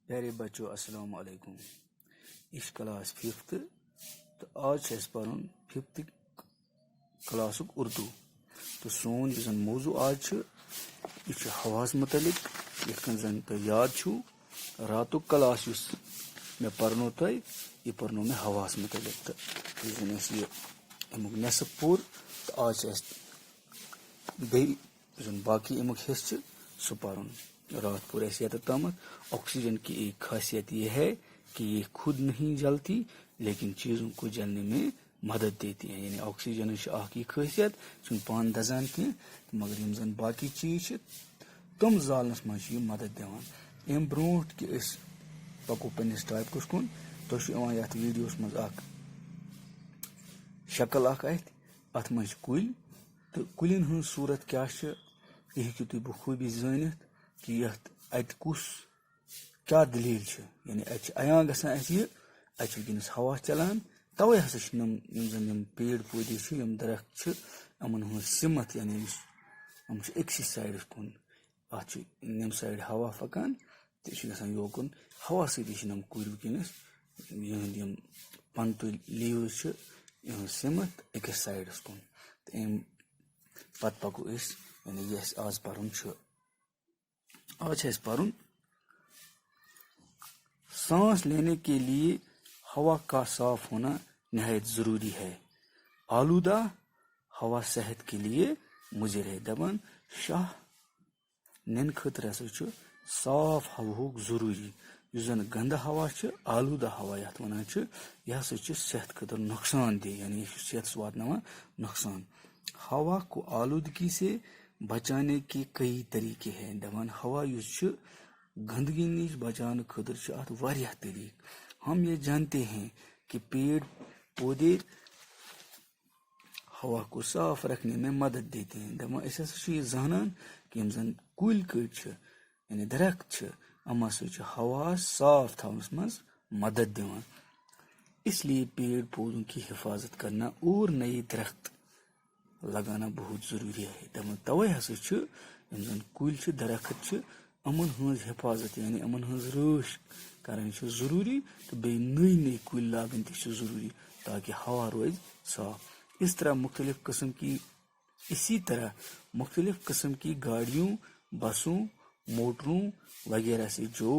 प्यारे बच्चों अस्सलाम वालेकुम। इस क्लास 5th तो आज है पढ़न 5th क्लास उर्दू। तो सोन जो मौजू आज यह हवास मुतलिक यन जन तुम याद छू रातुक क्लास मे पर्नो तुम यह पर्नो मे हवास मुतलिक। तो अमुक नेसफ पोर तो आज बाकी अमुक हिस्स सह पर्न। रात पूरे ये तम ऑक्सीजन की एक खासियत यह है कि ये खुद नहीं जलती लेकिन चीज़ों को जलने में मदद देती है। यानी ऑक्सीजन की खासियत पान दजान कह मगर यम जन बाकी चीज़ तम जालनस मज मदद दिवान। अम ब्रो कि पको पन्निस टॉपिकस कुन तुम ये वीडियोस मज शक्ल अत मज कुल तो कुलिन हज सूरत क्या यह हेकु तुम बखूबी जानित कि अत कुस क्या दलील यानी अयां गसान वनस हवा चलान तवे हसा यम पेड़ पौधे यम दरख्त अमन हज सिमत यानी हम अक्सी साइडस कुन अत यम साइड हवा पकान तो योकुन हवा सती कुल वनस यम पन लीव्स सिमत अकिस साइडस कुन तो अम पत पको यानी यह आज पर्न आज है पढ़न सांस लेने के लिए हवा का साफ होना नहायत जरूरी है। आलूदा हवा सेहत के लिए मुजिर है। दपान शाह निन खतर साफ हवा जरूरी यह जन गंदा हवा आलूदा हवा ये वन यह सेहत खतर नुकसान दे यानी सेहत वात नुकसान। हवा को आलूदगी से बचाने के कई तरीके हैं। दपान हवा गंदगी नश बचाने खतर वारिया तरीक। हम ये जानते हैं कि पेड़ पौधे हवा को साफ रखने में मदद देते हैं। दपान ये जानन कि यम जन कुल कट यानी दरख्त अम हवा साफ थवनस मज मदद दिवान। इसलिए पेड़ पौधों की हिफाजत करना और नए दरख्त लगाना बहुत जरूरी है। दपान तवे हसा यम जन कुल दरख्त अमन हज हिफाजत यानी अमन हज रश कर जरूरी तो बे नई नई कुल लागन जरूरी ताकि हवा रोज साफ। इसी तरह मुख्तलिफ किस्म की गाड़ियों बसों मोटरों वगैरह से जो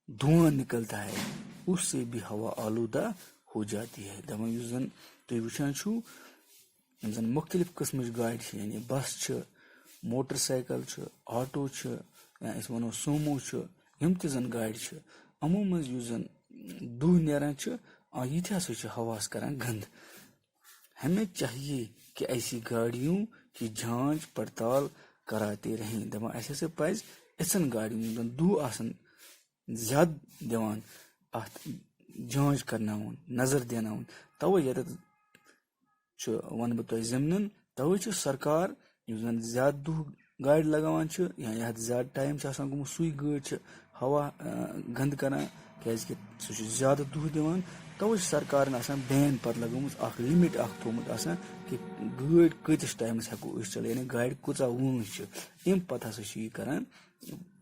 धुआं निकलता है उससे भी हवा आलूदा हो जाती है। दपान जन तुम वुचान जन मुख्तलिफ किस्म गाड़ यानी बस मोटरसाइकिल ऑटो या वनो सोमो यम तन गाड़ अमो मज जन दुह नेरान ये हसा हवास करान गंद। हमें चाहिए कि ऐसी गाड़ियों की जांच पड़ताल कराते रहें। दपान अस पज इचन गाड़ियों जन दुह आसन ज्यादा दिवान अत जांच करनाउन नजर देनाउन तवे ये वन बह तुम जमनन तवे सरकार जन ज्यादा दुह गाड़ लगावान या ज्यादा टाइम गुमुत सुई गाड़ हवा गंद करान क्या ज्यादा दुह दिवान तवे सरकार बैन पत लगमुत लिमिट थोमुत कि गाड़ कतिस टाइमस हेको चल यानी गाड़ कूचा वोज अम पत हसा करान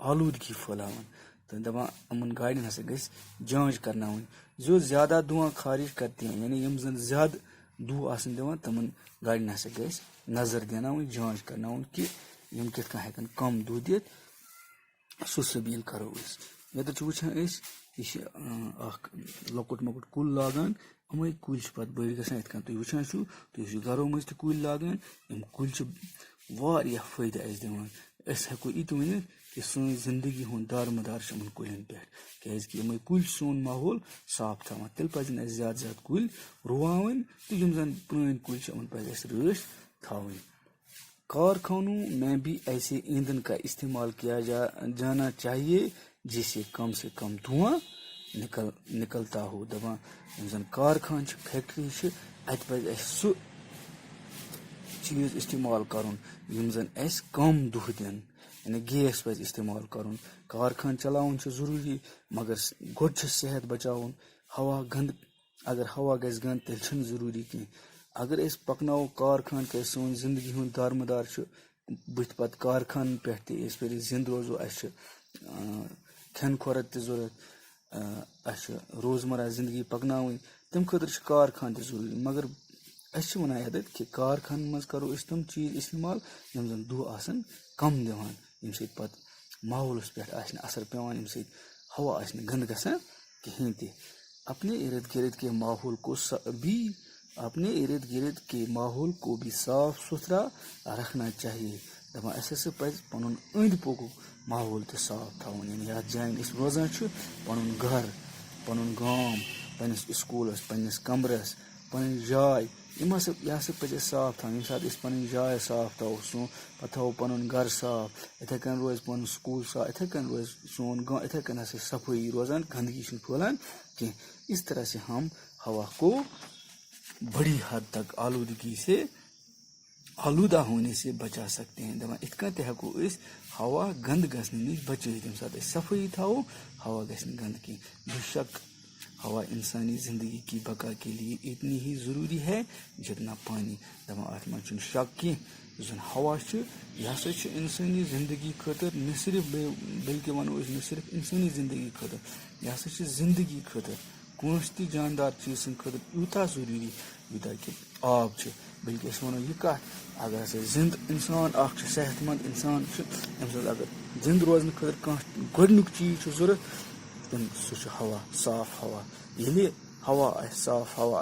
आलूदगी फैलावान। तो दपान अमन गाड़न हसा गई जांच करनाउन जो ज्यादा धुआं खारिज करती हैं यानी यम जन ज्यादा दुह आसन दिवान तमन गाड़न हसा गई नजर देनाउन जांच करनाउन कि यम कित हेकन कम दुह दित सु सबील करो ये वुचान यह लकुट मकुट कुल लागान अमे कुल पत बड़ गसान इत तुम वुचान तुम घरों मज कुल लागान यम कुल वारिया फायदा दिवान। हेको ये वन कि सन जिंदगी हुंद दारमदार कुलन पे क्या यम कुल सोन माहौल साफ थवान तेल पजन ज्यादा ज्यादा कुल रुवान तो यम जन पुरान कुल पज रश थवान। कारखानों में भी ऐसे ईंधन का इस्तेमाल किया जाना चाहिए जिससे कम से कम धुआं निकलता हो। दपान जन कारखान फैक्ट्री अत पज सु चीज इस्तेमाल करुन यम जन कम दुह दिन यानी गैस पज इस्तेमाल करुन। कारखान चलावन जरूरी मगर गोड सेहत बचावन। हवा गंद अगर हवा गस गंद तेल जरूरी कह अगर पकनो कारखान क्या सोन जिंदगी हुंद दारमदार बुथ पत कारखान पे जिंद रोजो खेन खोरत ति जरूरत अस रोजमर्रा जिंदगी पकनावनी तम खतर कारखान ति जरूरी मगर अस वनान यदत कि कारखान मज करो अस तम चीज इस्तेमाल यम जन दुह आसन कम दिवान यम सत पत माहौलस पे असर पेवान यम सत हवा गंद गसान कहीं ते अपने इर्द गिर्द के माहौल को भी अपने इर्द गिर्द के माहौल को भी साफ सुथरा रखना चाहिए दपान अस पज पनुन अंद पोक माहौल तो साफ थवन यानी यथ जान रोजान पनुन घर पनुन गांव पन्निस स्कूलस पन्निस कमरस पन जाय यह पज साफ थवन सात पन जाय साफ थो पे थो पनुन घर साफ इथे कन रोज पन स्कूल साफ इथे कन रोज सोन गांव इथे कन सफाई रोजान गंदगी फैलान कह इस तरह से हम हवा को बड़ी हद तक आलूदगी से आलूदा होने से बचा सकते हैं दपान इत कन हको हवा गंद गसने नश बच यम सात सफाई थो हवा गन गंद की बेशक हवा इंसानी जिंदगी की बका के लिए इतनी ही ज़रूरी है जितना पानी दपान अत मन शक कह जन हवा यह इंसानी जिंदगी खतर न सिर्फ बल्कि वनो न सिर्फ इंसानी जिंदगी खतर यह जिंदगी खतर कौस ती जानदार चीज खतर यूता ज़रूरी यूता कि आब बल्कि वनो यह कत अगर हसा जिंद इंसान सेहतमंद इंसान अगर जिंद रोजन खतर कह गोडनुक चीज जरूरत तम सह हवा साफ हवा ये हवा साफ हवा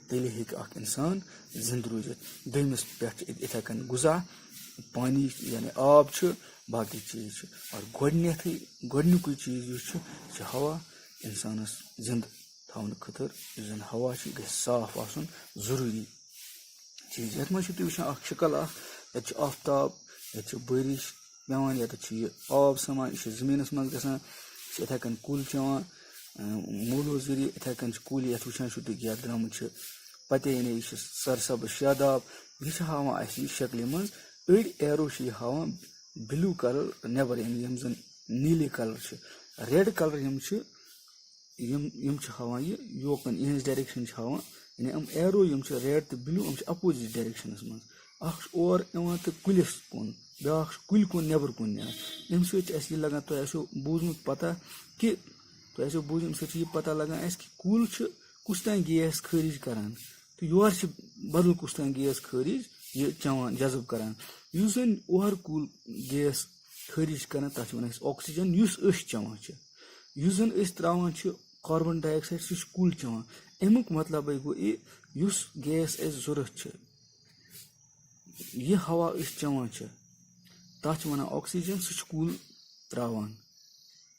तेल हेक इंसान जिंद रूजित दमिस पे इथे कन गुजा पानी यानी आब बाकी चीज और गोडनुक चीज हवा इंसानस जिंद थवन खतर जन हवा साफ आसन जरूरी चीज ये मे तुम वो शक्ल ये आफ्ताब ये बारिश पेवान ये आब समान यह जमीन मज ग इथे कन कुल चवान मूलो जरिए इथे कन कुल ये वुचान तुम ये द्रमुत पते यानी यह सरसब शादाब यह हावान शक्ल मज अड़ एरो हावान ब्लू कलर नेबर यानी यम जन नीले कलर रेड कलर यम हावान यह योकन इहज डायरेक्शन हावान यानी यम एरो यम रेड तो ब्लू यम अपोजिट डायरेक्शन मज और तो कुलिस कुन ब्या कुल कुन नेबर कुन न्यान अम लगान तुम बूझमुत पता कि तुम बूझ अम पता लगान कि कुल कुछ तान गैस खारिज करान तो योर बदल कुछ तान गैस खारिज यह चवान जज्ब करान युस जन ओर कुल गैस खारिज करान तथ वन ऑक्सीजन युस चवान युस जन त्रावान कार्बन डाइऑक्साइड सह कुल चवान अमुक मतलब गो युस गैस जरूरत यह हवा चवान तथ वन ऑक्सीजन सह कुल त्रावान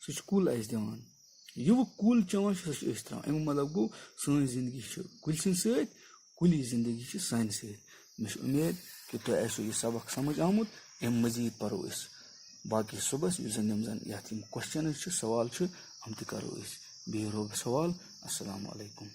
सह कुल दिवान यह कुल चवान सह त्रावान अमुक मतलब गो सन जिंदगी कुल सत कुली जिंदगी सान सत मे उम्मीद कि तुम यह सबक समझ आमुत अम मजीद परो बाकी सुबह जन ये क्वेश्चन सवाल हम तरो बिहु रब सवाल अस्सलामु अलैकुम।